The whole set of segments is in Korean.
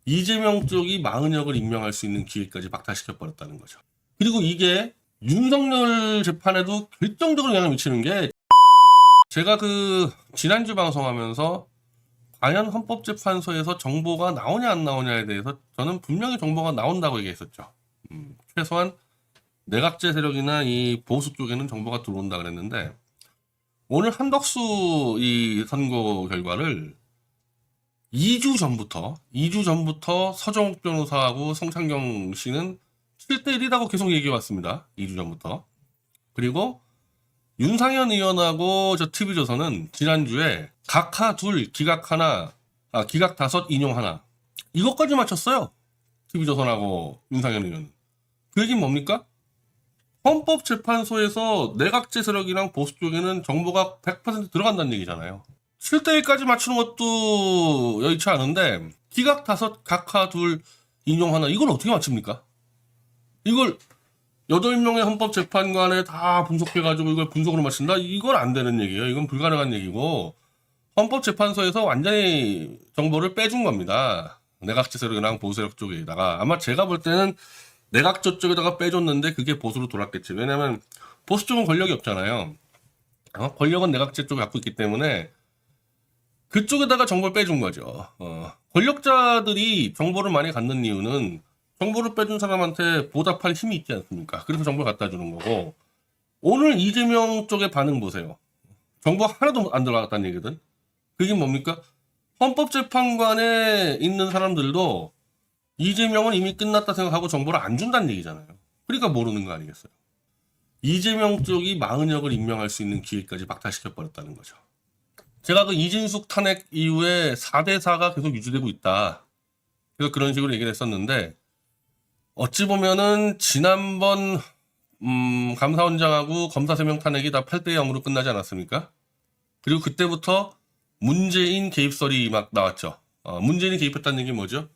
이재명 쪽이 마은혁을 임명할 수 있는 기회까지 박탈시켜버렸다는 거죠. 그리고 이게 윤석열 재판에도 결정적으로 영향을 미치는 게, 제가 지난주 방송하면서 과연 헌법재판소에서 정보가 나오냐 안 나오냐에 대해서 저는 분명히 정보가 나온다고 얘기했었죠. 최소한 내각제 세력이나 이 보수 쪽에는 정보가 들어온다 그랬는데, 오늘 한덕수 이 선고 결과를 2주 전부터 서정욱 변호사하고 성창경 씨는 7대1이라고 계속 얘기해 왔습니다. 2주 전부터. 그리고 윤상현 의원하고 저 TV조선은 지난주에 각하 둘, 기각 하나, 기각 다섯, 인용 하나. 이것까지 맞췄어요. TV조선하고 윤상현 의원은. 그 얘기는 뭡니까? 헌법재판소에서 내각제 세력이랑 보수 쪽에는 정보가 100% 들어간다는 얘기잖아요. 7대1까지 맞추는 것도 여의치 않은데, 기각 다섯, 각하 둘, 인용 하나. 이걸 어떻게 맞춥니까? 이걸 8명의 헌법재판관에 다 분석해가지고 이걸 분석으로 맞춘다? 이건 안 되는 얘기예요. 이건 불가능한 얘기고, 헌법재판소에서 완전히 정보를 빼준 겁니다. 내각제 세력이랑 보수 세력 쪽에다가. 아마 제가 볼 때는 내각조 쪽에다가 빼줬는데 그게 보수로 돌았겠지. 왜냐면 보수 쪽은 권력이 없잖아요. 권력은 내각제 쪽에 갖고 있기 때문에 그쪽에다가 정보를 빼준 거죠. 권력자들이 정보를 많이 갖는 이유는 정보를 빼준 사람한테 보답할 힘이 있지 않습니까? 그래서 정보를 갖다 주는 거고, 오늘 이재명 쪽의 반응 보세요. 정보 하나도 안 들어갔다는 얘기거든. 그게 뭡니까? 헌법재판관에 있는 사람들도 이재명은 이미 끝났다 생각하고 정보를 안 준다는 얘기잖아요. 그러니까 모르는 거 아니겠어요? 이재명 쪽이 마은혁을 임명할 수 있는 기회까지 박탈시켜버렸다는 거죠. 제가 이진숙 탄핵 이후에 4대4가 계속 유지되고 있다. 그래서 그런 식으로 얘기를 했었는데, 어찌 보면은 지난번 감사원장하고 검사 3명 탄핵이 다 8대0으로 끝나지 않았습니까? 그리고 그때부터 문재인 개입설이 막 나왔죠. 문재인이 개입했다는 얘기 뭐죠?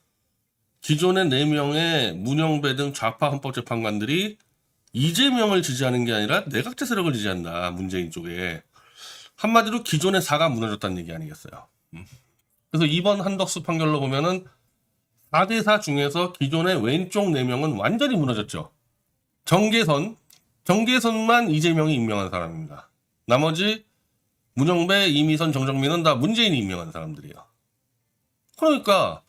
기존의 4명의 문영배 등 좌파 헌법재판관들이 이재명을 지지하는 게 아니라 내각제 세력을 지지한다. 문재인 쪽에. 한마디로 기존의 4가 무너졌다는 얘기 아니겠어요. 그래서 이번 한덕수 판결로 보면은 4대4 중에서 기존의 왼쪽 4명은 완전히 무너졌죠. 정계선만 이재명이 임명한 사람입니다. 나머지 문영배, 이미선, 정정민은 다 문재인이 임명한 사람들이에요. 그러니까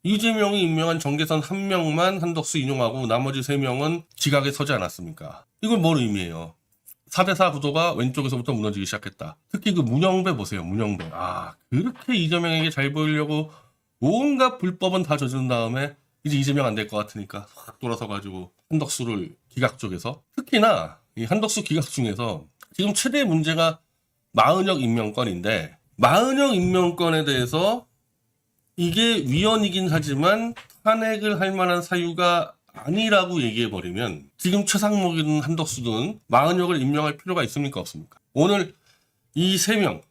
이재명이 임명한 정계선 1명만 한덕수 인용하고 나머지 3명은 지각에 서지 않았습니까? 이걸 뭘 의미해요? 4대4 구도가 왼쪽에서부터 무너지기 시작했다. 특히 문영배 보세요. 문영배. 그렇게 이재명에게 잘 보이려고 온갖 불법은 다 저지른 다음에 이제 이재명 안 될 것 같으니까 확 돌아서가지고 한덕수를 기각 쪽에서, 특히나 이 한덕수 기각 중에서 지금 최대 문제가 마은혁 임명권인데, 마은혁 임명권에 대해서 이게 위헌이긴 하지만 탄핵을 할 만한 사유가 아니라고 얘기해버리면 지금 최상목이든 한덕수든 마은혁을 임명할 필요가 있습니까? 없습니까? 오늘 이 3명,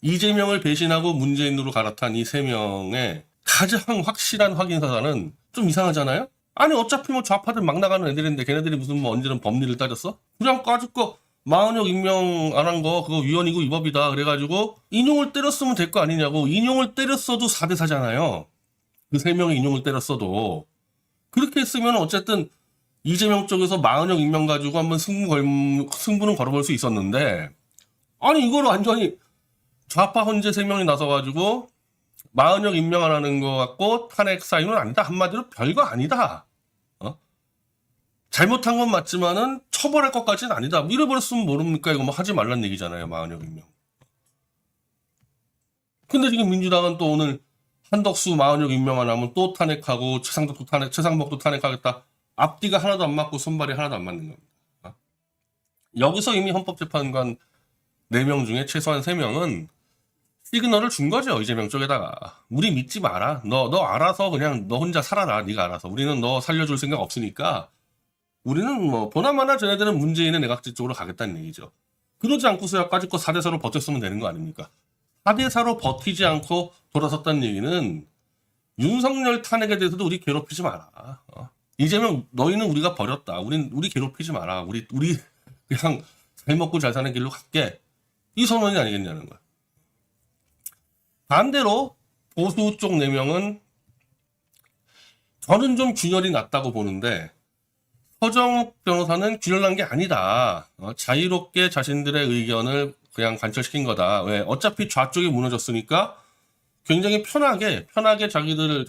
이재명을 배신하고 문재인으로 갈아탄 이 3명의 가장 확실한 확인사사는 좀 이상하잖아요? 아니 어차피 좌파들 막 나가는 애들인데 걔네들이 무슨 언제는 법리를 따졌어? 그냥 까짓거 마은혁 임명 안 한 거 그거 위헌이고 위법이다 그래가지고 인용을 때렸으면 될 거 아니냐고. 인용을 때렸어도 4대4잖아요. 그 3명이 인용을 때렸어도. 그렇게 했으면 어쨌든 이재명 쪽에서 마은혁 임명 가지고 한번 승부는 걸어볼 수 있었는데, 아니 이걸 완전히 좌파 헌재 3명이 나서가지고 마은혁 임명 안 하는 거 같고 탄핵 사유는 아니다. 한마디로 별거 아니다. 잘못한 건 맞지만은 처벌할 것까지는 아니다. 이래버렸으면 모릅니까? 이거 하지 말란 얘기잖아요. 마은혁 임명. 근데 지금 민주당은 또 오늘 한덕수 마은혁 임명 안 하면 또 탄핵하고 최상목도 탄핵하겠다. 앞뒤가 하나도 안 맞고 손발이 하나도 안 맞는 겁니다. 여기서 이미 헌법재판관 4명 중에 최소한 3명은 시그널을 준 거죠. 이재명 쪽에다가. 우리 믿지 마라. 너 알아서 그냥 너 혼자 살아라. 네가 알아서. 우리는 너 살려줄 생각 없으니까 우리는 보나마나 쟤네들은 문재인의 내각제 쪽으로 가겠다는 얘기죠. 그러지 않고서야 까짓거 4대4로 버텼으면 되는 거 아닙니까? 4대4로 버티지 않고 돌아섰다는 얘기는 윤석열 탄핵에 대해서도 우리 괴롭히지 마라. 이재명 너희는 우리가 버렸다. 우리 괴롭히지 마라. 우리 그냥 잘 먹고 잘 사는 길로 갈게. 이 선언이 아니겠냐는 거야. 반대로 보수 쪽 4명은 저는 좀 균열이 났다고 보는데 서정욱 변호사는 균열 난 게 아니다. 자유롭게 자신들의 의견을 그냥 관철시킨 거다. 왜? 어차피 좌쪽이 무너졌으니까 굉장히 편하게 자기들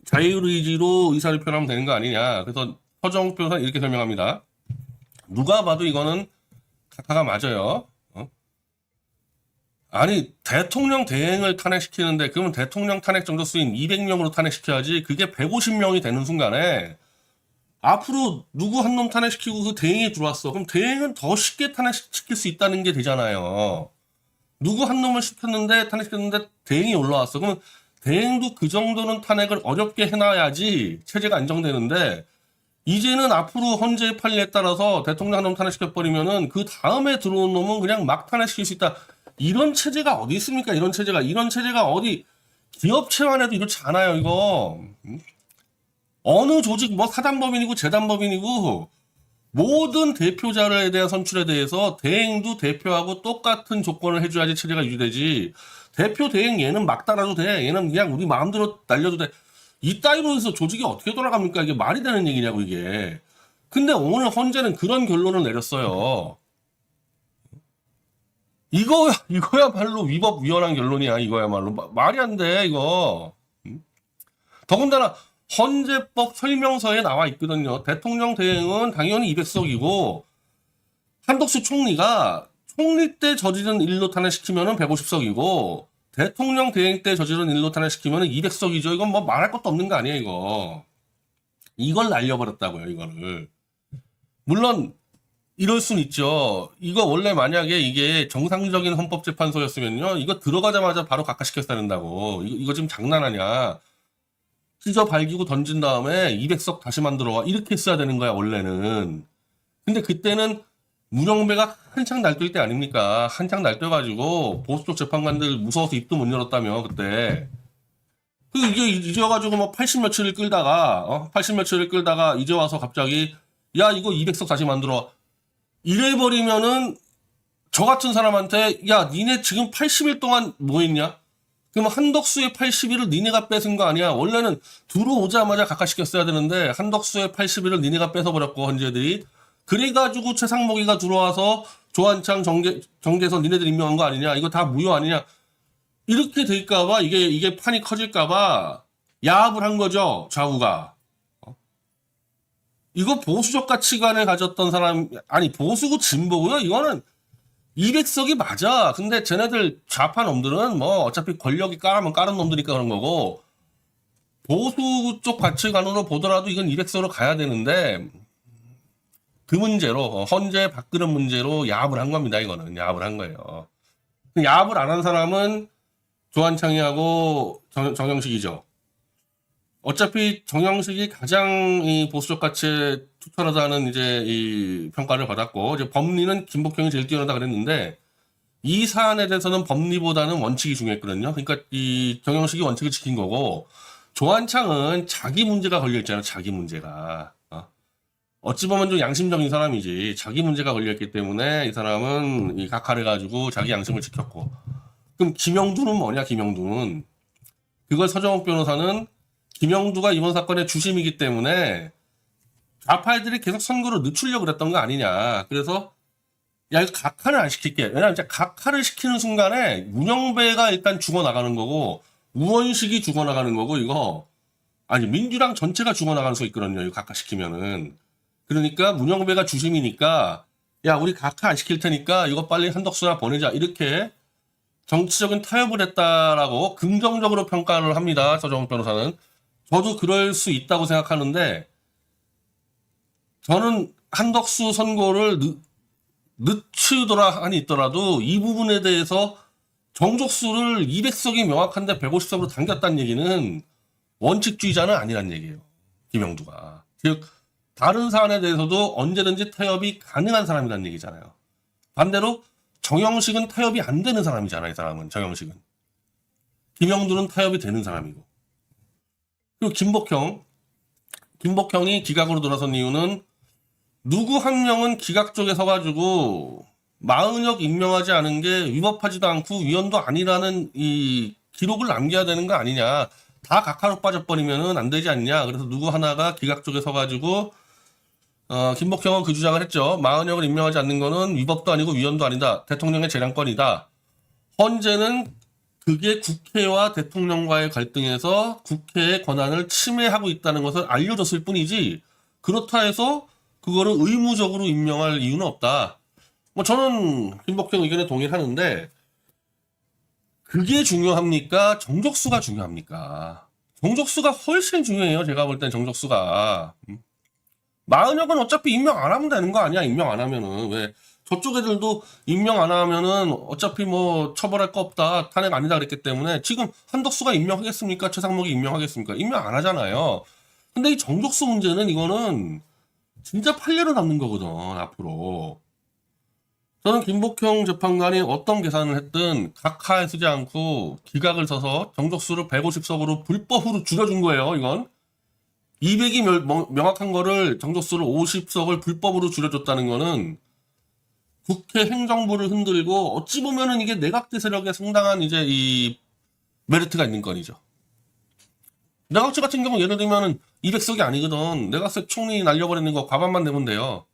자율의지로 의사를 표현하면 되는 거 아니냐. 그래서 서정욱 변호사는 이렇게 설명합니다. 누가 봐도 이거는 카카가 맞아요. 아니 대통령 대행을 탄핵시키는데 그러면 대통령 탄핵 정도수인 200명으로 탄핵시켜야지. 그게 150명이 되는 순간에 앞으로 누구 한 놈 탄핵시키고 그 대행이 들어왔어. 그럼 대행은 더 쉽게 탄핵시킬 수 있다는 게 되잖아요. 누구 한 놈을 탄핵시켰는데 대행이 올라왔어. 그러면 대행도 그 정도는 탄핵을 어렵게 해놔야지 체제가 안정되는데, 이제는 앞으로 헌재의 판례에 따라서 대통령 한 놈 탄핵시켜버리면은 그 다음에 들어온 놈은 그냥 막 탄핵시킬 수 있다. 이런 체제가 어디 있습니까? 이런 체제가 어디, 기업체만 해도 이렇지 않아요, 이거. 어느 조직, 뭐 사단법인이고 재단법인이고, 모든 대표자에 대한 선출에 대해서 대행도 대표하고 똑같은 조건을 해줘야지 체제가 유지되지. 대표 대행 얘는 막 달아도 돼. 얘는 그냥 우리 마음대로 날려도 돼. 이따위로 해서 조직이 어떻게 돌아갑니까? 이게 말이 되는 얘기냐고, 이게. 근데 오늘 헌재는 그런 결론을 내렸어요. 이거야말로 위법위헌한 결론이야, 이거야말로. 말이 안 돼, 이거. 더군다나, 헌재법 설명서에 나와 있거든요. 대통령 대행은 당연히 200석이고, 한덕수 총리가 총리 때 저지른 일로 탄핵시키면은 150석이고, 대통령 대행 때 저지른 일로 탄핵시키면은 200석이죠. 이건 뭐 말할 것도 없는 거 아니에요, 이거. 이걸 날려버렸다고요, 이거를. 물론, 이럴 순 있죠. 이거 원래 만약에 이게 정상적인 헌법재판소였으면요, 이거 들어가자마자 바로 각하시켰어야 된다고. 이거 지금 장난하냐. 찢어 발기고 던진 다음에 200석 다시 만들어와. 이렇게 써야 되는 거야, 원래는. 근데 그때는 문영배가 한창 날뛸 때 아닙니까? 한창 날뛰어가지고 보수 쪽 재판관들 무서워서 입도 못 열었다며, 그때. 이게 이제 와가지고 뭐 80 며칠을 끌다가, 80 며칠을 끌다가 이제 와서 갑자기, 야, 이거 200석 다시 만들어. 이래버리면은 저 같은 사람한테, 야, 니네 지금 80일 동안 뭐 했냐? 그럼 한덕수의 80일을 니네가 뺏은 거 아니야? 원래는 들어오자마자 각하시켰어야 되는데 한덕수의 80일을 니네가 뺏어버렸고, 헌재들이. 그래가지고 최상목이가 들어와서 조한창 정계선 니네들 임명한 거 아니냐? 이거 다 무효 아니냐? 이렇게 될까봐, 이게 판이 커질까봐 야합을 한 거죠, 좌우가. 이거 보수적 가치관을 가졌던 사람, 아니 보수고 진보고요. 이거는 200석이 맞아. 근데 쟤네들 좌파 놈들은 뭐 어차피 권력이 까면 까는 놈들이니까 그런 거고, 보수 쪽 가치관으로 보더라도 이건 200석으로 가야 되는데, 그 문제로, 헌재 밥그릇 문제로 야합을 한 겁니다. 이거는 야합을 한 거예요. 야합을 안 한 사람은 조한창이하고 정영식이죠. 어차피 정영식이 가장 이 보수적 가치에 투철하다는 이제 이 평가를 받았고, 이제 법리는 김복형이 제일 뛰어나다 그랬는데, 이 사안에 대해서는 법리보다는 원칙이 중요했거든요. 그러니까 이 정영식이 원칙을 지킨 거고, 조한창은 자기 문제가 걸려있잖아요. 자기 문제가. 어찌 보면 좀 양심적인 사람이지. 자기 문제가 걸려있기 때문에 이 사람은 이 각하를 가지고 자기 양심을 지켰고. 그럼 김영두는 뭐냐, 김영두는. 그걸 서정욱 변호사는 김영두가 이번 사건의 주심이기 때문에 좌파들이 계속 선거를 늦추려고 그랬던 거 아니냐. 그래서 야, 이거 각하를 안 시킬게. 왜냐면 이제 각하를 시키는 순간에 문영배가 일단 죽어나가는 거고, 우원식이 죽어나가는 거고, 이거. 아니, 민주당 전체가 죽어나가는 수 있거든요. 이거 각하 시키면은. 그러니까 문영배가 주심이니까, 야, 우리 각하 안 시킬 테니까 이거 빨리 한덕수나 보내자. 이렇게 정치적인 타협을 했다라고 긍정적으로 평가를 합니다. 서정욱 변호사는. 저도 그럴 수 있다고 생각하는데, 저는 한덕수 선고를 늦추더라 한이 있더라도 이 부분에 대해서 정족수를 200석이 명확한데 150석으로 당겼다는 얘기는 원칙주의자는 아니란 얘기예요. 김영두가. 즉 다른 사안에 대해서도 언제든지 타협이 가능한 사람이라는 얘기잖아요. 반대로 정영식은 타협이 안 되는 사람이잖아요. 이 사람은. 정영식은. 김영두는 타협이 되는 사람이고. 그리고 김복형이 기각으로 돌아선 이유는 누구 한 명은 기각 쪽에 서가지고 마은혁 임명하지 않은 게 위법하지도 않고 위헌도 아니라는 이 기록을 남겨야 되는 거 아니냐. 다 각하로 빠져버리면은 안 되지 않냐. 그래서 누구 하나가 기각 쪽에 서가지고 김복형은 그 주장을 했죠. 마은혁을 임명하지 않는 거는 위법도 아니고 위헌도 아니다. 대통령의 재량권이다. 헌재는 그게 국회와 대통령과의 갈등에서 국회의 권한을 침해하고 있다는 것을 알려줬을 뿐이지 그렇다 해서 그거를 의무적으로 임명할 이유는 없다. 뭐 저는 김복형 의견에 동의를 하는데 그게 중요합니까? 정족수가 중요합니까? 정족수가 훨씬 중요해요. 제가 볼 땐 정족수가. 마은혁은 어차피 임명 안 하면 되는 거 아니야? 임명 안 하면은. 왜? 저쪽 애들도 임명 안 하면은 어차피 뭐 처벌할 거 없다. 탄핵 아니다 그랬기 때문에 지금 한덕수가 임명하겠습니까? 최상목이 임명하겠습니까? 임명 안 하잖아요. 근데 이 정족수 문제는 이거는 진짜 판례로 남는 거거든, 앞으로. 저는 김복형 재판관이 어떤 계산을 했든 각하에 쓰지 않고 기각을 써서 정족수를 150석으로 불법으로 줄여준 거예요, 이건. 200이 명확한 거를 정족수를 50석을 불법으로 줄여줬다는 거는 국회 행정부를 흔들고 어찌 보면은 이게 내각제 세력에 상당한 이제 이 메리트가 있는 건이죠. 내각제 같은 경우 예를 들면은 200석이 아니거든. 내각제 총리 날려버리는 거 과반만 내면 돼요.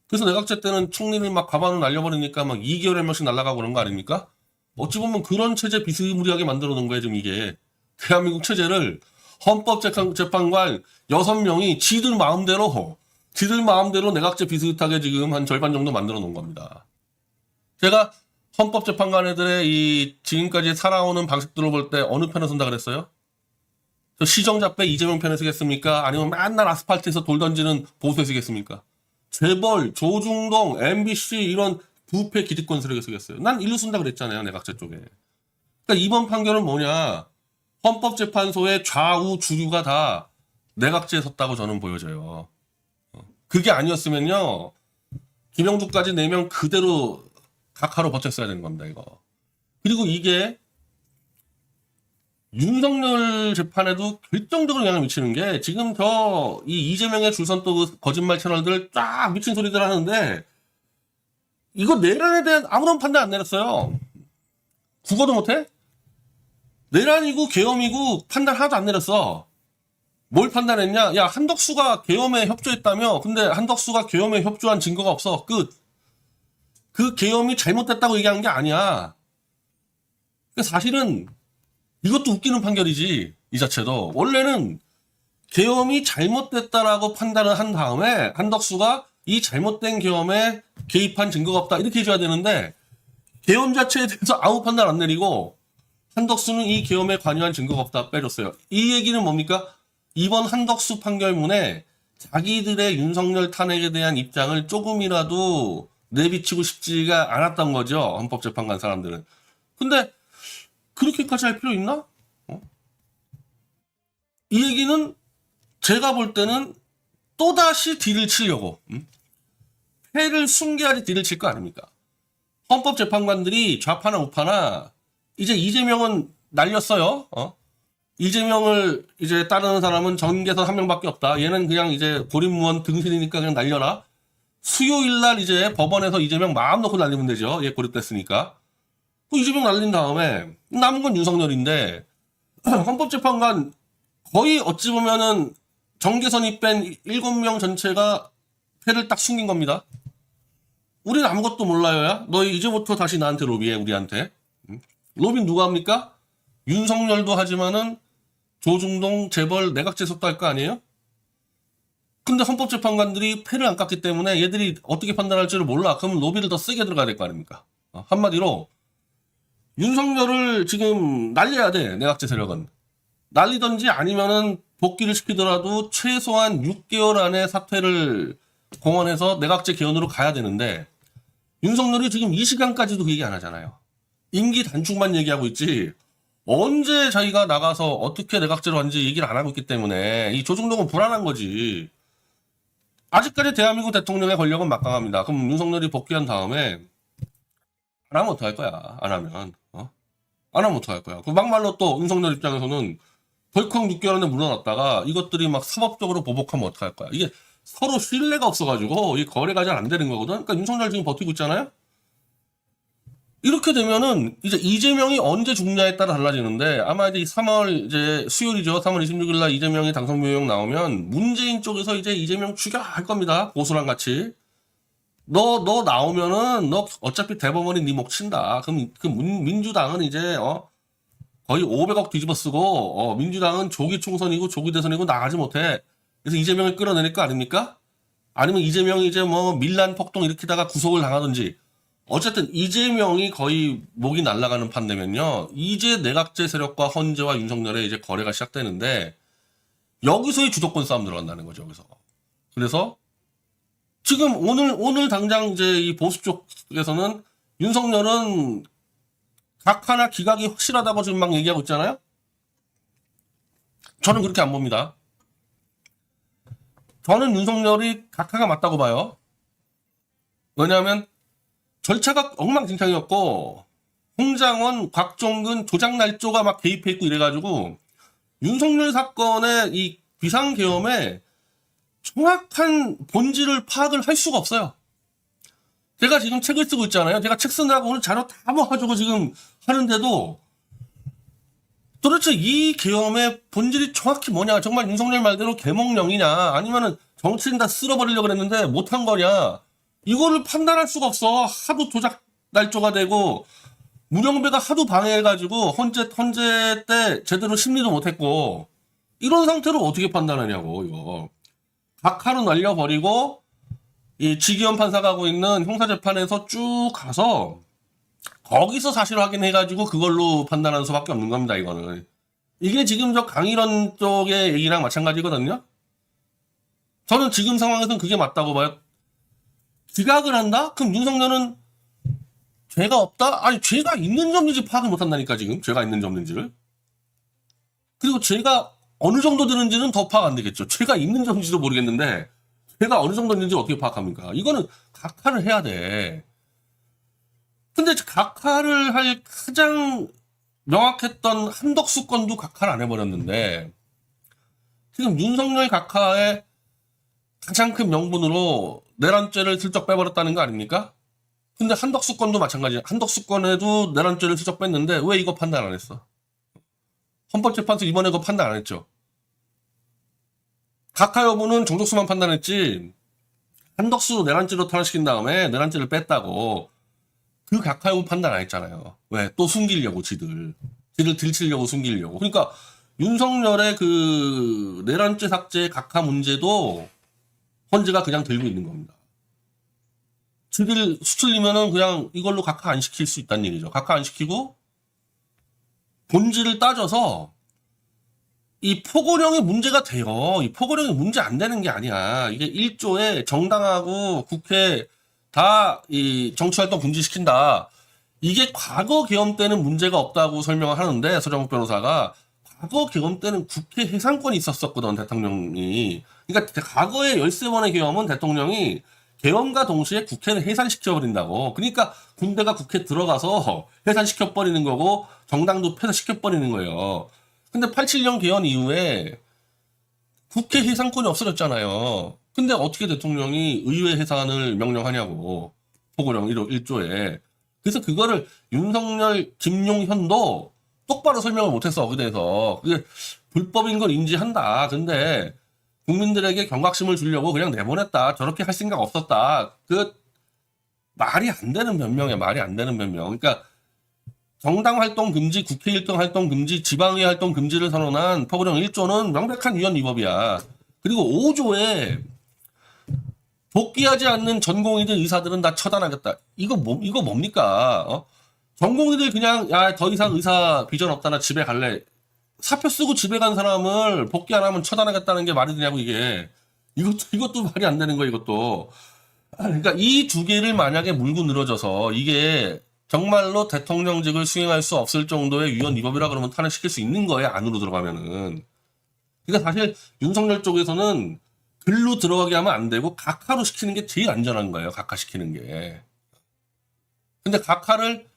그래서 내각제 때는 총리를 막 과반으로 날려버리니까 막 2개월에 한 명씩 날아가고 그런 거 아닙니까? 어찌 보면 그런 체제 비스무리하게 만들어 놓은 거예요, 지금 이게. 대한민국 체제를 헌법재판관 6명이 지들 마음대로 내각제 비슷하게 지금 한 절반 정도 만들어 놓은 겁니다. 제가 헌법재판관 애들의 이 지금까지 살아오는 방식들을 볼 때 어느 편에 선다 그랬어요? 저 시정잡배 이재명 편에 쓰겠습니까? 아니면 맨날 아스팔트에서 돌 던지는 보수에 쓰겠습니까? 재벌, 조중동, MBC 이런 부패 기득권 세력에 쓰겠어요. 난 일루 쓴다 그랬잖아요, 내각제 쪽에. 그러니까 이번 판결은 뭐냐? 헌법재판소의 좌우 주류가 다 내각제에 섰다고 저는 보여져요. 그게 아니었으면요, 김영주까지 4명 그대로 각하로 버텼어야 되는 겁니다, 이거. 그리고 이게 윤석열 재판에도 결정적으로 영향을 미치는 게 지금 이 이재명의 줄선 또 그 거짓말 채널들 쫙 미친 소리들 하는데 이거 내란에 대한 아무런 판단 안 내렸어요. 국어도 못해? 내란이고 계엄이고 판단 하나도 안 내렸어. 뭘 판단했냐? 야, 한덕수가 계엄에 협조했다며? 근데 한덕수가 계엄에 협조한 증거가 없어. 끝. 그 계엄이 잘못됐다고 얘기한 게 아니야. 사실은 이것도 웃기는 판결이지. 이 자체도. 원래는 계엄이 잘못됐다라고 판단을 한 다음에 한덕수가 이 잘못된 계엄에 개입한 증거가 없다. 이렇게 해줘야 되는데 계엄 자체에 대해서 아무 판단 안 내리고 한덕수는 이 계엄에 관여한 증거가 없다. 빼줬어요. 이 얘기는 뭡니까? 이번 한덕수 판결문에 자기들의 윤석열 탄핵에 대한 입장을 조금이라도 내비치고 싶지가 않았던 거죠. 헌법재판관 사람들은. 근데 그렇게까지 할 필요 있나? 이 얘기는 제가 볼 때는 또다시 딜을 치려고, 패를 숨겨야지 딜을 칠 거 아닙니까? 헌법재판관들이 좌파나 우파나 이제 이재명은 날렸어요. 이재명을 이제 따르는 사람은 전개선 1명밖에 없다. 얘는 그냥 이제 고립무원 등신이니까 그냥 날려라. 수요일 날 이제 법원에서 이재명 마음 놓고 날리면 되죠. 얘 고립됐으니까. 그 이재명 날린 다음에 남은 건 윤석열인데 헌법재판관 거의 어찌 보면은 정계선이 뺀 7명 전체가 패를 딱 숨긴 겁니다. 우린 아무것도 몰라요야. 너 이제부터 다시 나한테 로비해, 우리한테. 로비는 누가 합니까? 윤석열도 하지만은 조중동, 재벌, 내각제 속도 할 거 아니에요? 근데 헌법재판관들이 패를 안 깠기 때문에 얘들이 어떻게 판단할지를 몰라. 그럼 로비를 더 세게 들어가야 될 거 아닙니까? 한마디로 윤석열을 지금 날려야 돼, 내각제 세력은. 날리던지 아니면은 복귀를 시키더라도 최소한 6개월 안에 사퇴를 공언해서 내각제 개헌으로 가야 되는데 윤석열이 지금 이 시간까지도 그 얘기 안 하잖아요. 임기 단축만 얘기하고 있지 언제 자기가 나가서 어떻게 내각제로 하는지 얘기를 안 하고 있기 때문에 이 조중동은 불안한 거지. 아직까지 대한민국 대통령의 권력은 막강합니다. 그럼 윤석열이 복귀한 다음에 안 하면 어떡할 거야. 안 하면. 안 하면 어떡할 거야. 그 막말로 또 윤석열 입장에서는 덜컥 6개월 안에 물러났다가 이것들이 막 사법적으로 보복하면 어떡할 거야. 이게 서로 신뢰가 없어가지고 이 거래가 잘 안 되는 거거든. 그러니까 윤석열 지금 버티고 있잖아요. 이렇게 되면은 이제 이재명이 언제 죽냐에 따라 달라지는데 아마 이제 3월 이제 수요일이죠. 3월 26일 날 이재명이 당선무효 나오면 문재인 쪽에서 이제 이재명 죽여 할 겁니다. 고소랑 같이. 너 나오면은 너 어차피 대법원이 네 목 친다. 그럼 그 민주당은 이제 거의 500억 뒤집어 쓰고 민주당은 조기 총선이고 조기 대선이고 나가지 못해. 그래서 이재명을 끌어내릴 거 아닙니까? 아니면 이재명이 이제 뭐 밀란 폭동 일으키다가 구속을 당하든지. 어쨌든 이재명이 거의 목이 날아가는 판되면요. 이제 내각제 세력과 헌재와 윤석열의 이제 거래가 시작되는데 여기서의 주도권 싸움 들어간다는 거죠. 여기서. 그래서 지금 오늘 당장 이제 이 보수 쪽에서는 윤석열은 각하나 기각이 확실하다고 지금 막 얘기하고 있잖아요. 저는 그렇게 안 봅니다. 저는 윤석열이 각하가 맞다고 봐요. 왜냐하면 절차가 엉망진창이었고 홍장원, 곽종근, 조작날조가 막 개입해 있고 이래가지고 윤석열 사건의 이 비상계엄에 정확한 본질을 파악을 할 수가 없어요. 제가 지금 책을 쓰고 있잖아요. 제가 책 쓰느라고 오늘 자료 다 모아가지고 지금 하는데도 도대체 이 계엄의 본질이 정확히 뭐냐? 정말 윤석열 말대로 계몽령이냐? 아니면은 정치인 다 쓸어버리려고 그랬는데 못한 거냐? 이거를 판단할 수가 없어. 하도 조작 날조가 되고 문영배가 하도 방해해가지고 헌재 때 제대로 심리도 못했고 이런 상태로 어떻게 판단하냐고 이거. 각하는 날려버리고 이 지기현 판사가 하고 있는 형사재판에서 쭉 가서 거기서 사실 확인해가지고 그걸로 판단하는 수밖에 없는 겁니다. 이거는. 이게 지금 저 강일원 쪽의 얘기랑 마찬가지거든요. 저는 지금 상황에서는 그게 맞다고 봐요. 기각을 한다? 그럼 윤석열은 죄가 없다? 아니 죄가 있는지 없는지 파악을 못한다니까 지금. 죄가 있는지 없는지를. 그리고 죄가 어느 정도 되는지는 더 파악 안 되겠죠. 죄가 있는지 없는지도 모르겠는데 죄가 어느 정도 있는지 어떻게 파악합니까? 이거는 각하를 해야 돼. 근데 각하를 할 가장 명확했던 한덕수 건도 각하를 안 해버렸는데 지금 윤석열 각하의 가장 큰 명분으로 내란죄를 슬쩍 빼버렸다는 거 아닙니까? 근데 한덕수 건도 마찬가지야. 한덕수 건에도 내란죄를 슬쩍 뺐는데 왜 이거 판단 안 했어? 헌법재판소 이번에 그거 판단 안 했죠. 각하 여부는 정족수만 판단했지 한덕수 내란죄로 탄핵시킨 다음에 내란죄를 뺐다고 그 각하 여부 판단 안 했잖아요. 왜? 또 숨기려고 지들 들치려고 숨기려고. 그러니까 윤석열의 그 내란죄 삭제 각하 문제도 헌재가 그냥 들고 있는 겁니다. 지들 수틀리면은 그냥 이걸로 각하 안 시킬 수 있다는 얘기죠. 각하 안 시키고 본질을 따져서 이 포고령이 문제가 돼요. 이 포고령이 문제 안 되는 게 아니야. 이게 1조에 정당하고 국회 다 이 정치활동 금지시킨다. 이게 과거 계엄 때는 문제가 없다고 설명을 하는데 서정욱 변호사가 과거 계엄 때는 국회 해산권이 있었거든 대통령이. 그러니까 과거의 13번의 계엄은 대통령이 계엄과 동시에 국회를 해산시켜버린다고. 그러니까 군대가 국회 들어가서 해산시켜버리는 거고 정당도 폐쇄시켜버리는 거예요. 근데 87년 개헌 이후에 국회 해산권이 없어졌잖아요. 근데 어떻게 대통령이 의회 해산을 명령하냐고. 포고령 1조에. 그래서 그거를 윤석열, 김용현도 똑바로 설명을 못했어. 그래서 그게 불법인 걸 인지한다. 근데 국민들에게 경각심을 주려고 그냥 내보냈다. 저렇게 할 생각 없었다. 그 말이 안 되는 변명이야. 말이 안 되는 변명. 그러니까 정당 활동 금지, 국회 일정 활동 금지, 지방의회 활동 금지를 선언한 포고령 1조는 명백한 위헌 위법이야. 그리고 5조에 복귀하지 않는 전공의들 의사들은 다 처단하겠다. 이거 뭡니까? 전공의들 그냥 야 더 이상 의사 비전 없다 나 집에 갈래. 사표 쓰고 집에 간 사람을 복귀 안 하면 처단하겠다는 게 말이 되냐고 이게. 이것도 말이 안 되는 거야 이것도. 그러니까 이 두 개를 만약에 물고 늘어져서 이게 정말로 대통령직을 수행할 수 없을 정도의 위헌 위법이라 그러면 탄핵시킬 수 있는 거예요. 안으로 들어가면은. 그러니까 사실 윤석열 쪽에서는 글로 들어가게 하면 안 되고 각하로 시키는 게 제일 안전한 거예요. 각하시키는 게. 근데 각하를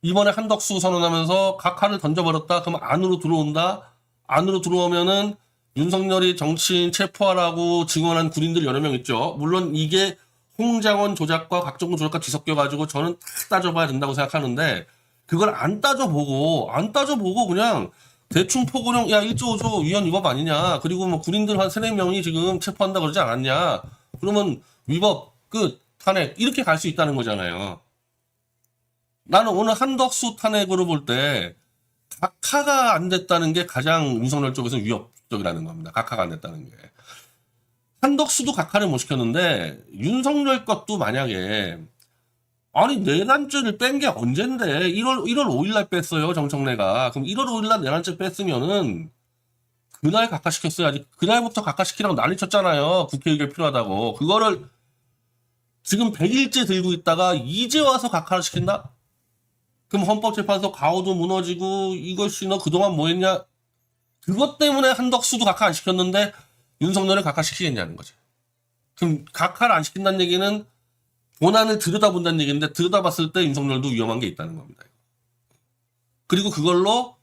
이번에 한덕수 선언하면서 각하를 던져버렸다. 그러면 안으로 들어온다. 안으로 들어오면은 윤석열이 정치인 체포하라고 증언한 군인들 여러 명 있죠. 물론 이게 홍장원 조작과 박정훈 조작과 뒤섞여가지고 저는 다 따져봐야 된다고 생각하는데 그걸 안 따져보고 그냥 대충 포고령 야 1조 5조 위헌 위법 아니냐 그리고 뭐 군인들 한 3-4명이 지금 체포한다 그러지 않았냐 그러면 위법 끝 탄핵 이렇게 갈 수 있다는 거잖아요. 나는 오늘 한덕수 탄핵으로 볼 때 각하가 안 됐다는 게 가장 윤석열 쪽에서 위협적이라는 겁니다. 각하가 안 됐다는 게. 한덕수도 각하를 못 시켰는데 윤석열 것도 만약에 아니 내란죄를 뺀 게 언젠데 1월 5일 날 뺐어요 정청래가. 그럼 1월 5일 날 내란죄 뺐으면은 그날 각하시켰어야지. 그날부터 각하시키라고 난리 쳤잖아요. 국회 의결 필요하다고. 그거를 지금 100일째 들고 있다가 이제 와서 각하를 시킨다? 그럼 헌법재판소 가오도 무너지고 이것이 너 그동안 뭐 했냐? 그것 때문에 한덕수도 각하 안 시켰는데 윤석열을 각하시키겠냐는 거죠. 그럼 각하를 안 시킨다는 얘기는 본안을 들여다본다는 얘기인데 들여다봤을 때 윤석열도 위험한 게 있다는 겁니다. 그리고 그걸로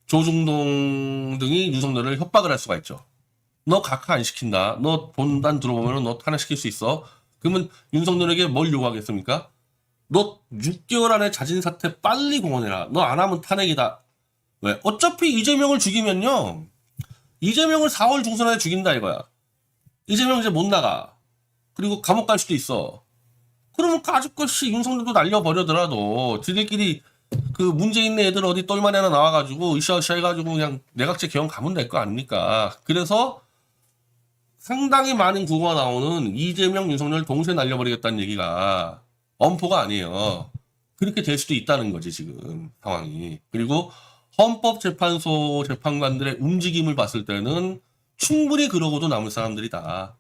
조중동 등이 윤석열을 협박을 할 수가 있죠. 너 각하 안 시킨다. 너 본단 들어보면 너 탄핵시킬 수 있어. 그러면 윤석열에게 뭘 요구하겠습니까? 너 6개월 안에 자진 사퇴 빨리 공언해라. 너 안 하면 탄핵이다. 왜? 어차피 이재명을 죽이면요. 이재명을 4월 중순에 죽인다 이거야. 이재명 이제 못 나가. 그리고 감옥 갈 수도 있어. 그러면 까짓것이 윤석열도 날려버려더라도 지들끼리 그 문제 있는 애들 어디 똘마니 하나 나와가지고 으쌰으쌰 해가지고 그냥 내각제 개헌 가면 될 거 아닙니까? 그래서 상당히 많은 구호가 나오는 이재명, 윤석열 동시에 날려버리겠다는 얘기가 엄포가 아니에요. 그렇게 될 수도 있다는 거지 지금 상황이. 그리고 헌법재판소 재판관들의 움직임을 봤을 때는 충분히 그러고도 남을 사람들이다.